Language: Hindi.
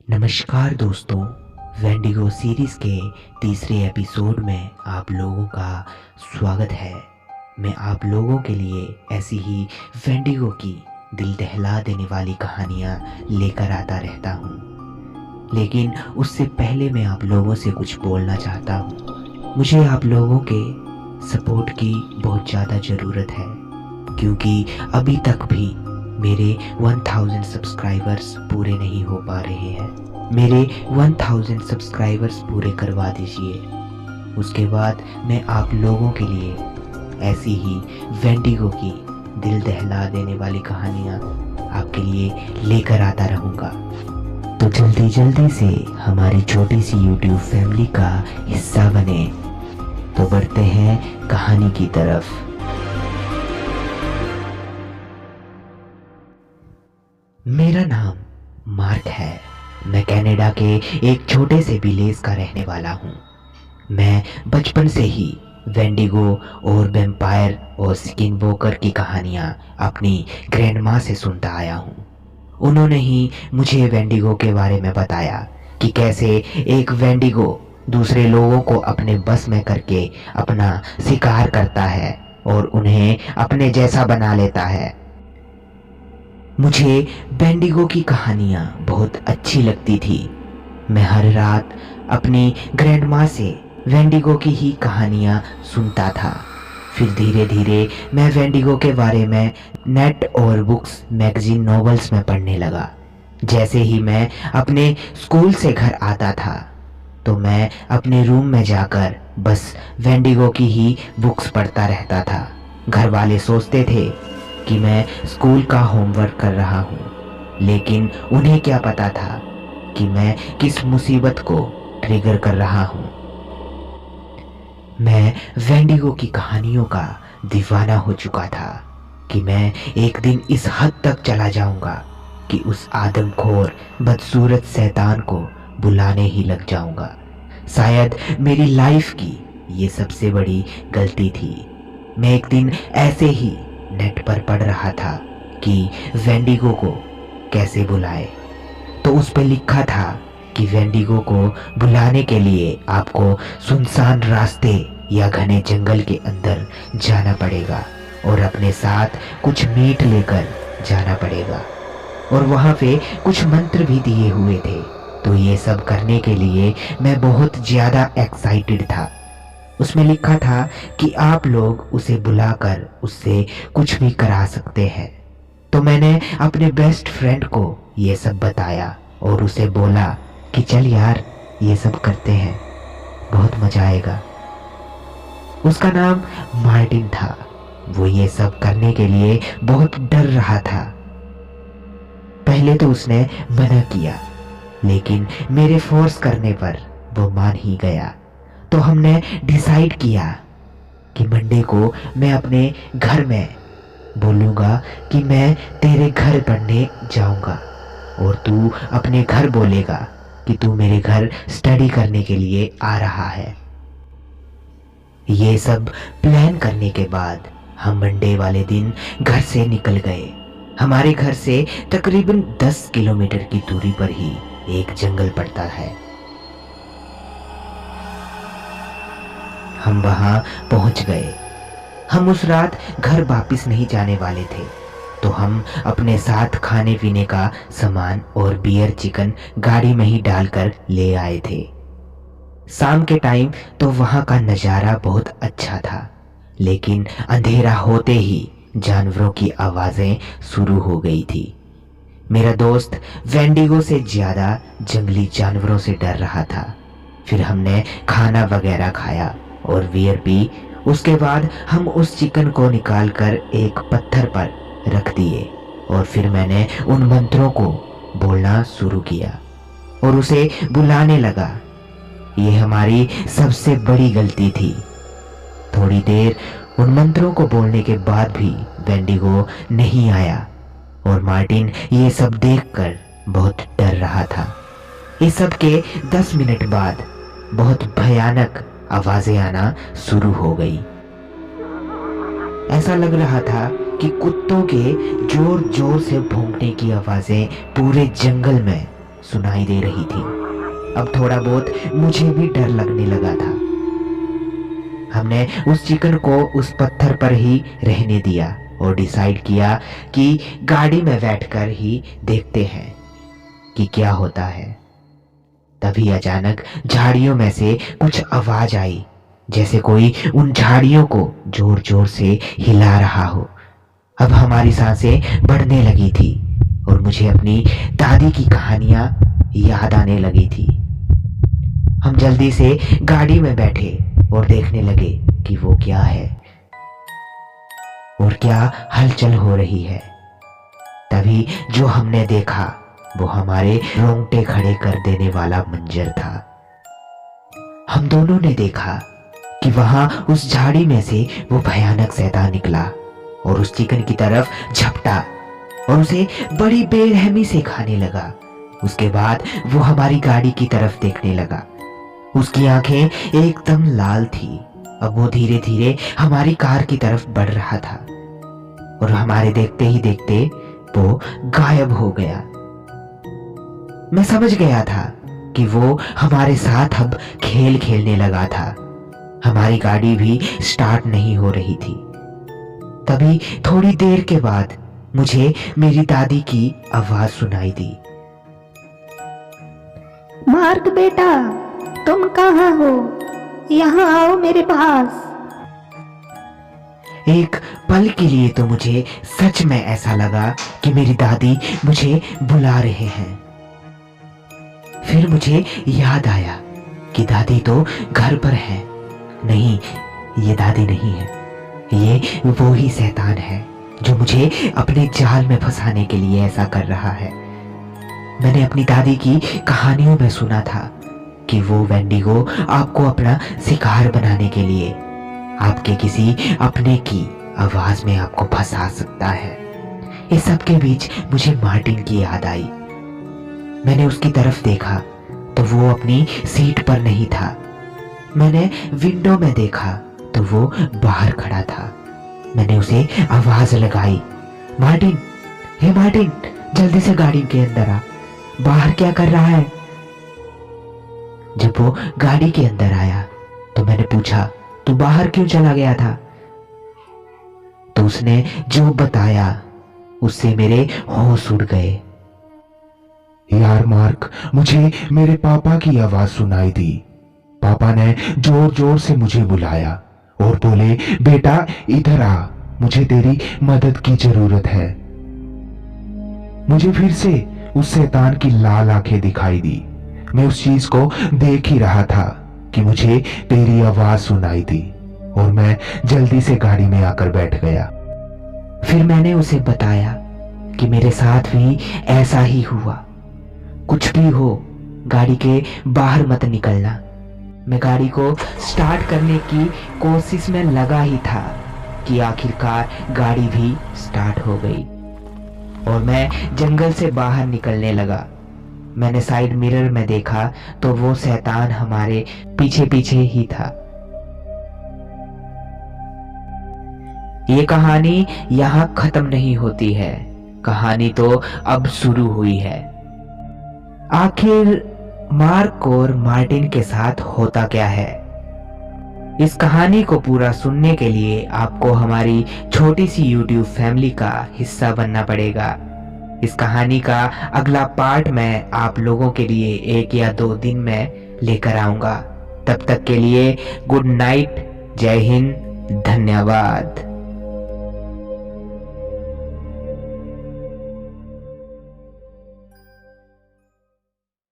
नमस्कार दोस्तों। वेंडिगो सीरीज़ के तीसरे एपिसोड में आप लोगों का स्वागत है। मैं आप लोगों के लिए ऐसी ही वेंडिगो की दिल दहला देने वाली कहानियाँ लेकर आता रहता हूँ, लेकिन उससे पहले मैं आप लोगों से कुछ बोलना चाहता हूँ। मुझे आप लोगों के सपोर्ट की बहुत ज़्यादा ज़रूरत है, क्योंकि अभी तक भी मेरे 1000 सब्सक्राइबर्स पूरे नहीं हो पा रहे हैं। मेरे 1000 सब्सक्राइबर्स पूरे करवा दीजिए। उसके बाद मैं आप लोगों के लिए ऐसी ही वेंडिगो की दिल दहला देने वाली कहानियाँ आपके लिए लेकर आता रहूँगा। तो जल्दी जल्दी से हमारी छोटी सी YouTube फैमिली का हिस्सा बने। तो बढ़ते हैं कहानी की तरफ। मेरा नाम मार्क है। मैं कनाडा के एक छोटे से विलेज का रहने वाला हूँ। मैं बचपन से ही वेंडिगो और वैम्पायर और स्किनवॉकर की कहानियाँ अपनी ग्रैंड माँ से सुनता आया हूँ। उन्होंने ही मुझे वेंडिगो के बारे में बताया कि कैसे एक वेंडिगो दूसरे लोगों को अपने बस में करके अपना शिकार करता है और उन्हें अपने जैसा बना लेता है। मुझे वेंडिगो की कहानियाँ बहुत अच्छी लगती थी। मैं हर रात अपनी ग्रैंड माँ से वेंडिगो की ही कहानियाँ सुनता था। फिर धीरे धीरे मैं वेंडिगो के बारे में नेट और बुक्स, मैगजीन, नॉवेल्स में पढ़ने लगा। जैसे ही मैं अपने स्कूल से घर आता था तो मैं अपने रूम में जाकर बस वेंडिगो की ही बुक्स पढ़ता रहता था। घर वाले सोचते थे कि मैं स्कूल का होमवर्क कर रहा हूँ, लेकिन उन्हें क्या पता था कि मैं किस मुसीबत को ट्रिगर कर रहा हूँ। मैं वेंडिगो की कहानियों का दीवाना हो चुका था कि मैं एक दिन इस हद तक चला जाऊंगा कि उस आदमखोर बदसूरत शैतान को बुलाने ही लग जाऊंगा। शायद मेरी लाइफ की ये सबसे बड़ी गलती थी। मैं एक दिन ऐसे ही नेट पर पढ़ रहा था कि वेंडिगो को कैसे बुलाए। तो उस पर लिखा था कि वेंडिगो को बुलाने के लिए आपको सुनसान रास्ते या घने जंगल के अंदर जाना पड़ेगा और अपने साथ कुछ मीट लेकर जाना पड़ेगा, और वहाँ पे कुछ मंत्र भी दिए हुए थे। तो ये सब करने के लिए मैं बहुत ज़्यादा एक्साइटेड था। उसमें लिखा था कि आप लोग उसे बुलाकर उससे कुछ भी करा सकते हैं। तो मैंने अपने बेस्ट फ्रेंड को ये सब बताया और उसे बोला कि चल यार, ये सब करते हैं, बहुत मज़ा आएगा। उसका नाम मार्टिन था। वो ये सब करने के लिए बहुत डर रहा था। पहले तो उसने मना किया, लेकिन मेरे फोर्स करने पर वो मान ही गया। तो हमने डिसाइड किया कि मंडे को मैं अपने घर में बोलूँगा कि मैं तेरे घर पढ़ने जाऊँगा और तू अपने घर बोलेगा कि तू मेरे घर स्टडी करने के लिए आ रहा है। ये सब प्लान करने के बाद हम मंडे वाले दिन घर से निकल गए। हमारे घर से तकरीबन 10 किलोमीटर की दूरी पर ही एक जंगल पड़ता है। हम वहाँ पहुँच गए। हम उस रात घर वापस नहीं जाने वाले थे, तो हम अपने साथ खाने पीने का सामान और बियर, चिकन गाड़ी में ही डालकर ले आए थे। शाम के टाइम तो वहाँ का नज़ारा बहुत अच्छा था, लेकिन अंधेरा होते ही जानवरों की आवाज़ें शुरू हो गई थी। मेरा दोस्त वेंडिगो से ज़्यादा जंगली जानवरों से डर रहा था। फिर हमने खाना वगैरह खाया और बियर पी। उसके बाद हम उस चिकन को निकालकर एक पत्थर पर रख दिए और फिर मैंने उन मंत्रों को बोलना शुरू किया और उसे बुलाने लगा। ये हमारी सबसे बड़ी गलती थी। थोड़ी देर उन मंत्रों को बोलने के बाद भी वेंडिगो नहीं आया और मार्टिन ये सब देखकर बहुत डर रहा था। इस सब के 10 मिनट बाद बहुत भयानक आवाज़ें आना शुरू हो गई। ऐसा लग रहा था कि कुत्तों के जोर जोर से भौंकने की आवाज़ें पूरे जंगल में सुनाई दे रही थी। अब थोड़ा बहुत मुझे भी डर लगने लगा था। हमने उस चिकन को उस पत्थर पर ही रहने दिया और डिसाइड किया कि गाड़ी में बैठकर ही देखते हैं कि क्या होता है। तभी अचानक झाड़ियों में से कुछ आवाज आई, जैसे कोई उन झाड़ियों को जोर जोर से हिला रहा हो। अब हमारी सांसें बढ़ने लगी थी और मुझे अपनी दादी की कहानियां याद आने लगी थी। हम जल्दी से गाड़ी में बैठे और देखने लगे कि वो क्या है और क्या हलचल हो रही है। तभी जो हमने देखा वो हमारे रोंगटे खड़े कर देने वाला मंजर था। हम दोनों ने देखा कि वहां उस झाड़ी में से वो भयानक शैतान निकला और उस चिकन की तरफ झपटा और उसे बड़ी बेरहमी से खाने लगा। उसके बाद वो हमारी गाड़ी की तरफ देखने लगा। उसकी आंखें एकदम लाल थी। अब वो धीरे धीरे हमारी कार की तरफ बढ़ रहा था और हमारे देखते ही देखते वो गायब हो गया। मैं समझ गया था कि वो हमारे साथ अब खेल खेलने लगा था। हमारी गाड़ी भी स्टार्ट नहीं हो रही थी। तभी थोड़ी देर के बाद मुझे मेरी दादी की आवाज सुनाई दी। मार्क बेटा, तुम कहाँ हो? यहाँ आओ मेरे पास। एक पल के लिए तो मुझे सच में ऐसा लगा कि मेरी दादी मुझे बुला रहे हैं। फिर मुझे याद आया कि दादी तो घर पर है। नहीं, ये दादी नहीं है, ये वो ही शैतान है जो मुझे अपने जाल में फंसाने के लिए ऐसा कर रहा है। मैंने अपनी दादी की कहानियों में सुना था कि वो वेंडिगो आपको अपना शिकार बनाने के लिए आपके किसी अपने की आवाज में आपको फंसा सकता है। इस सब के बीच मुझे मार्टिन की याद आई। मैंने उसकी तरफ देखा तो वो अपनी सीट पर नहीं था। मैंने विंडो में देखा तो वो बाहर खड़ा था। मैंने उसे आवाज लगाई, मार्टिन, हे मार्टिन, जल्दी से गाड़ी के अंदर आ, बाहर क्या कर रहा है? जब वो गाड़ी के अंदर आया तो मैंने पूछा, तू बाहर क्यों चला गया था? तो उसने जो बताया उससे मेरे होश उड़ गए। यार मार्क, मुझे मेरे पापा की आवाज सुनाई दी। पापा ने जोर जोर से मुझे बुलाया और बोले, बेटा इधर आ, मुझे तेरी मदद की जरूरत है। मुझे फिर से उस शैतान की लाल आंखें दिखाई दी। मैं उस चीज को देख ही रहा था कि मुझे तेरी आवाज सुनाई दी और मैं जल्दी से गाड़ी में आकर बैठ गया। फिर मैंने उसे बताया कि मेरे साथ भी ऐसा ही हुआ। कुछ भी हो, गाड़ी के बाहर मत निकलना। मैं गाड़ी को स्टार्ट करने की कोशिश में लगा ही था कि आखिरकार गाड़ी भी स्टार्ट हो गई और मैं जंगल से बाहर निकलने लगा। मैंने साइड मिरर में देखा तो वो शैतान हमारे पीछे पीछे ही था। ये कहानी यहाँ खत्म नहीं होती है, कहानी तो अब शुरू हुई है। आखिर मार्क और मार्टिन के साथ होता क्या है? इस कहानी को पूरा सुनने के लिए आपको हमारी छोटी सी YouTube फैमिली का हिस्सा बनना पड़ेगा। इस कहानी का अगला पार्ट मैं आप लोगों के लिए 1 या 2 दिन में लेकर आऊंगा। तब तक के लिए गुड नाइट, जय हिंद, धन्यवाद।